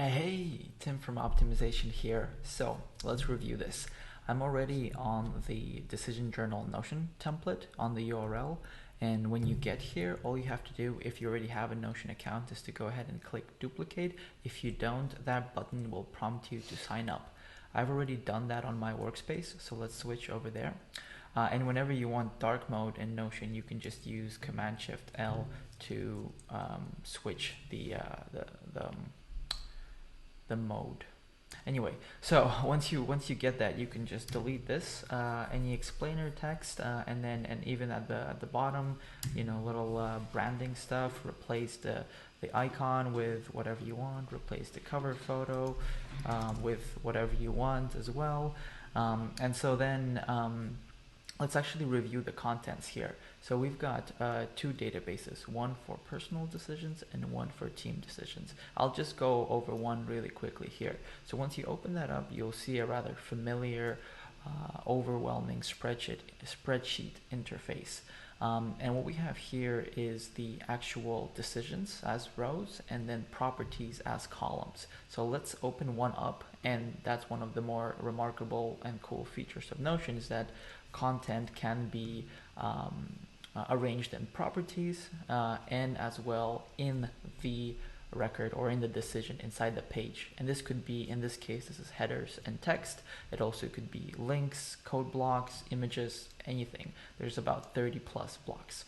Hey, Tim from Optimization here. So let's review this. I'm already on the Decision Journal Notion template on the URL. And when you get here, all you have to do, if you already have a Notion account, is to go ahead and click duplicate. If you don't, that button will prompt you to sign up. I've already done that on my workspace, so let's switch over there. And whenever you want dark mode in Notion, you can just use Command-Shift-L to switch the mode. Anyway, so once you get that, you can just delete this any explainer text, and even at the bottom, little branding stuff. Replace the icon with whatever you want. Replace the cover photo with whatever you want as well. And so then let's actually review the contents here. So we've got two databases, one for personal decisions and one for team decisions. I'll just go over one really quickly here. So once you open that up, you'll see a rather familiar, overwhelming spreadsheet interface. And what we have here is the actual decisions as rows and then properties as columns. So let's open one up, and that's one of the more remarkable and cool features of Notion, is that content can be arranged in properties and as well in the record or in the decision inside the page. And this could be, in this case, this is headers and text. It also could be links, code blocks, images, anything. There's about 30 plus blocks.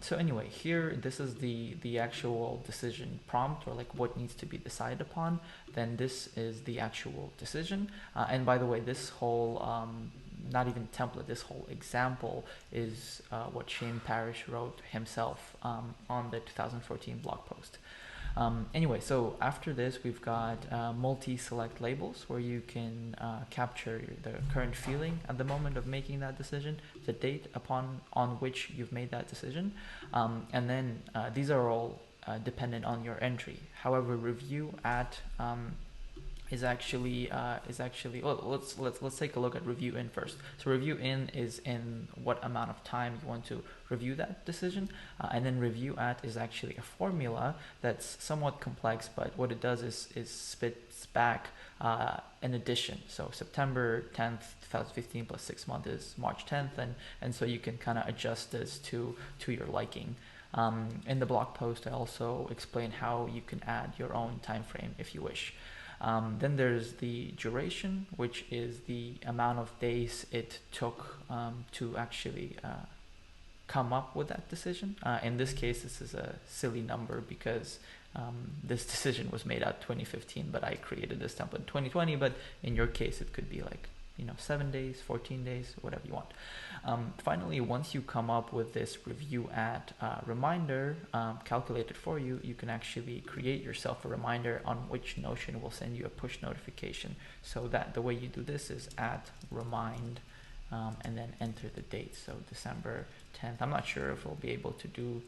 So anyway, here, this is the actual decision prompt, or like what needs to be decided upon. Then this is the actual decision. And by the way, this whole not even template, this whole example is what Shane Parrish wrote himself on the 2014 blog post. Anyway, so after this, we've got multi-select labels where you can capture the current feeling at the moment of making that decision, the date on which you've made that decision, and then these are all dependent on your entry. However, review at is actually well, let's take a look at review in first. So review in is in what amount of time you want to review that decision, and then review at is actually a formula that's somewhat complex, but what it does is spits back an addition. So September 10th 2015 plus 6 months is March 10th, and so you can kind of adjust this to your liking. In the blog post, I also explain how you can add your own time frame if you wish. Then there's the duration, which is the amount of days it took to actually come up with that decision. In this case, this is a silly number because this decision was made out 2015, but I created this template in 2020. But in your case, it could be like 7 days, 14 days, whatever you want. Finally, once you come up with this review at reminder calculated for you, you can actually create yourself a reminder on which Notion will send you a push notification. So that the way you do this is at remind and then enter the date. So December 10th. I'm not sure if we'll be able to do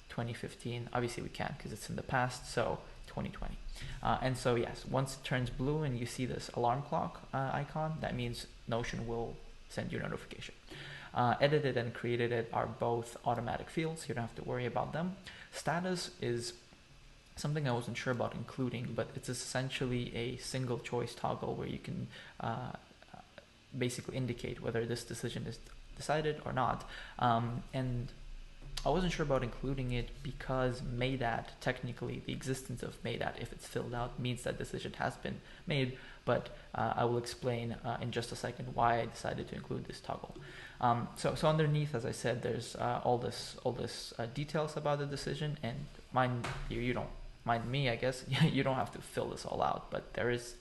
2015. Obviously we can't because it's in the past. So 2020. And so yes, once it turns blue and you see this alarm clock icon, that means Notion will send you a notification. Edited and created it are both automatic fields. You don't have to worry about them. Status is something I wasn't sure about including, but it's essentially a single choice toggle where you can basically indicate whether this decision is decided or not. And I wasn't sure about including it because made at, technically the existence of made at, if it's filled out, means that decision has been made, but I will explain in just a second why I decided to include this toggle. So underneath, as I said, there's all this details about the decision, and mind you don't mind me, I guess, you don't have to fill this all out, but there is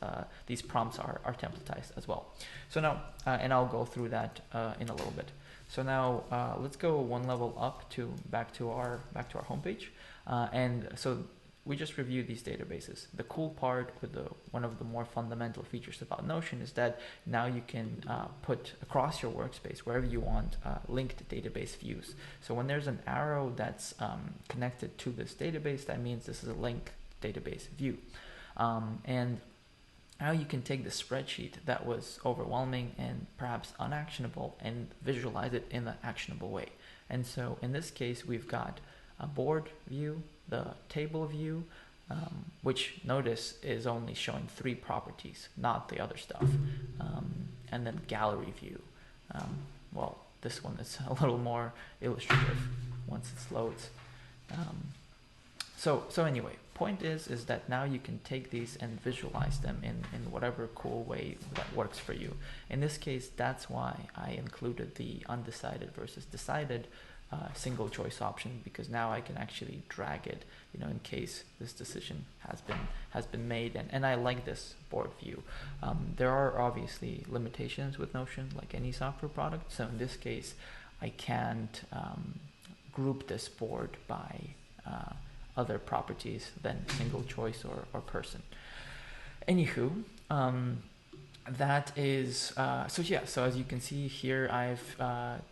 these prompts are templatized as well. So now, and I'll go through that in a little bit. So now let's go one level up back to our homepage, and so we just reviewed these databases. The cool part with one of the more fundamental features about Notion is that now you can put across your workspace wherever you want linked database views. So when there's an arrow that's connected to this database, that means this is a linked database view, and now you can take the spreadsheet that was overwhelming and perhaps unactionable and visualize it in an actionable way. And so in this case, we've got a board view, the table view, which notice is only showing 3 properties, not the other stuff. And then gallery view. Well, this one is a little more illustrative once it loads. So anyway, point is that now you can take these and visualize them in whatever cool way that works for you. In this case, that's why I included the undecided versus decided single choice option, because now I can actually drag it, in case this decision has been made, and I like this board view. There are obviously limitations with Notion, like any software product. So in this case, I can't group this board by other properties than single choice or person. Anywho, that is, so as you can see here, I've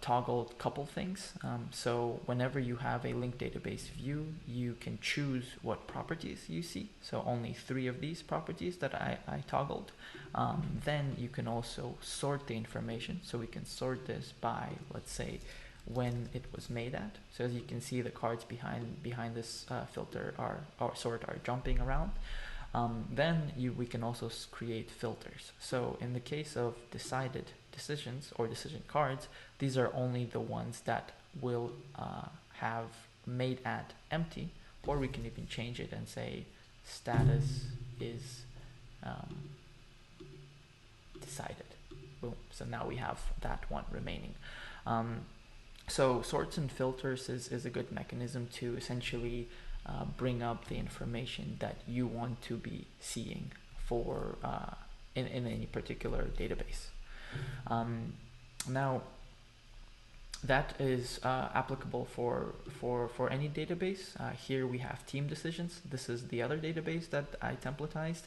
toggled a couple things. So whenever you have a linked database view, you can choose what properties you see. So only 3 of these properties that I toggled. Then you can also sort the information. So we can sort this by, let's say, when it was made at. So as you can see, the cards behind this filter are jumping around. Then we can also create filters. So in the case of decided decisions or decision cards, these are only the ones that will have made at empty, or we can even change it and say status is decided. Boom. So now we have that one remaining. So sorts and filters is a good mechanism to essentially bring up the information that you want to be seeing for in any particular database. Now that is applicable for any database. Here we have team decisions. This is the other database that I templatized.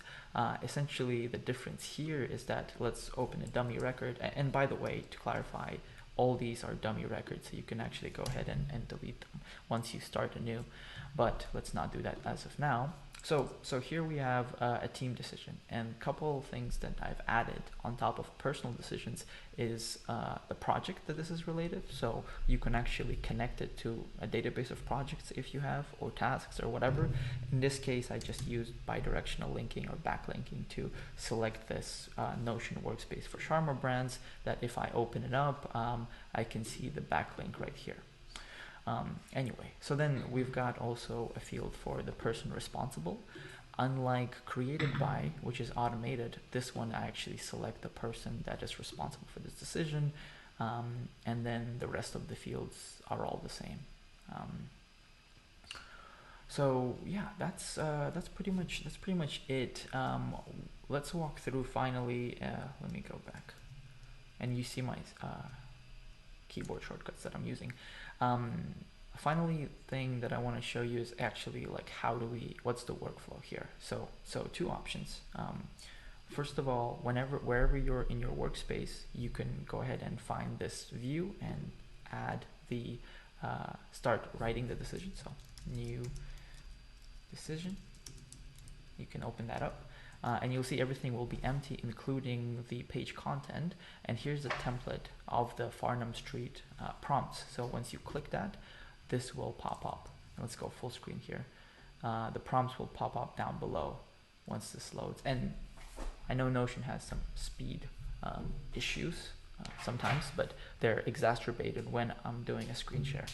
Essentially the difference here is that let's open a dummy record, and by the way, to clarify, all these are dummy records, so you can actually go ahead and delete them once you start anew, but let's not do that as of now. So here we have a team decision, and a couple of things that I've added on top of personal decisions is the project that this is related. So you can actually connect it to a database of projects if you have, or tasks or whatever. In this case, I just used bidirectional linking or backlinking to select this Notion workspace for Sharma brands, that if I open it up, I can see the backlink right here. Anyway, so then we've got also a field for the person responsible. Unlike created by, which is automated, this one I actually select the person that is responsible for this decision, and then the rest of the fields are all the same. So yeah, that's pretty much it. Let's walk through finally. Let me go back, and you see my keyboard shortcuts that I'm using. Finally, thing that I want to show you is actually like what's the workflow here. So 2 options. First of all, wherever you're in your workspace, you can go ahead and find this view and add the start writing the decision. So new decision, you can open that up. And you'll see everything will be empty, including the page content. And here's the template of the Farnam Street prompts. So once you click that, this will pop up. Let's go full screen here. The prompts will pop up down below once this loads. And I know Notion has some speed issues sometimes, but they're exacerbated when I'm doing a screen share.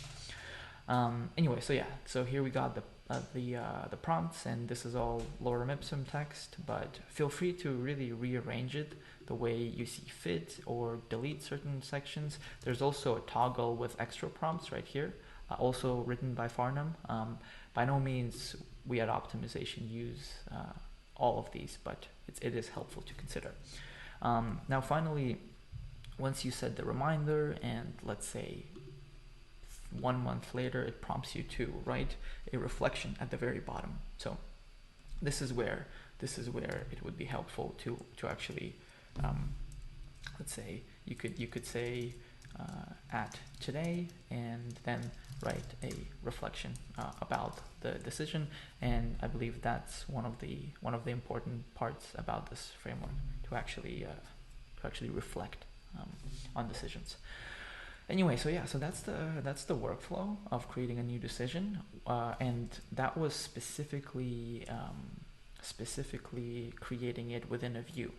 Anyway, so yeah, so here we got the prompts, and this is all lorem ipsum text, but feel free to really rearrange it the way you see fit or delete certain sections. There's also a toggle with extra prompts right here, also written by Farnam. By no means we at Optimization use all of these, but it is helpful to consider. Now finally, once you set the reminder, and let's say 1 month later, it prompts you to write a reflection at the very bottom. So this is where it would be helpful to actually, let's say you could say at today, and then write a reflection about the decision. And I believe that's one of the important parts about this framework, to actually reflect on decisions. Anyway, so yeah, so that's the workflow of creating a new decision, and that was specifically creating it within a view.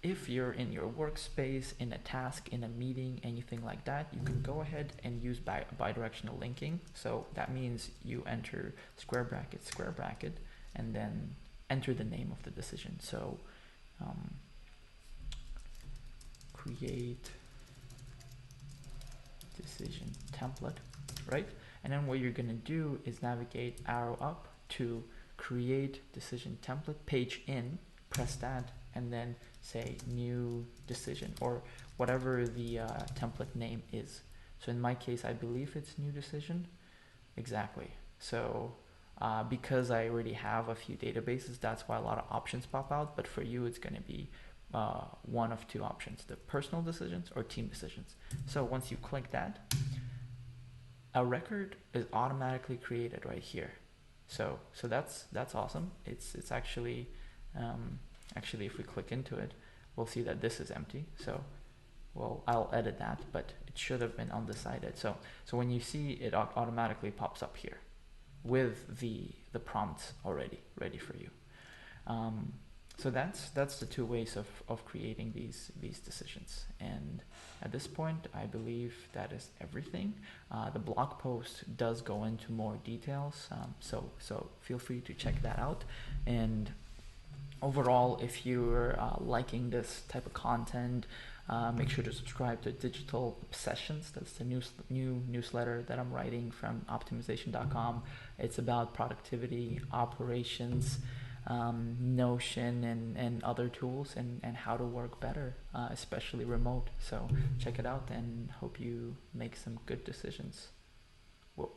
If you're in your workspace, in a task, in a meeting, anything like that, you can go ahead and use bidirectional linking. So that means you enter square bracket, and then enter the name of the decision. So create decision template, right? And then what you're gonna do is navigate arrow up to create decision template, page in, press that, and then say new decision or whatever the template name is. So in my case, I believe it's new decision. Exactly. So because I already have a few databases, that's why a lot of options pop out. But for you, it's going to be one of two options, the personal decisions or team decisions. So once you click that, a record is automatically created right here. So that's awesome. It's actually if we click into it, we'll see that this is empty. So well, I'll edit that, but it should have been undecided. So when you see it automatically pops up here with the prompts already ready for you. So that's the two ways of creating these decisions. And at this point, I believe that is everything. The blog post does go into more details, so feel free to check that out. And overall, if you're liking this type of content, make sure to subscribe to Digital Obsessions. That's the new newsletter that I'm writing from optimization.com. It's about productivity, operations, Notion, and other tools, and how to work better, especially remote. So check it out and hope you make some good decisions. Well,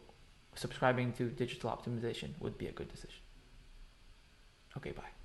subscribing to Digital Optimization would be a good decision. Okay, bye.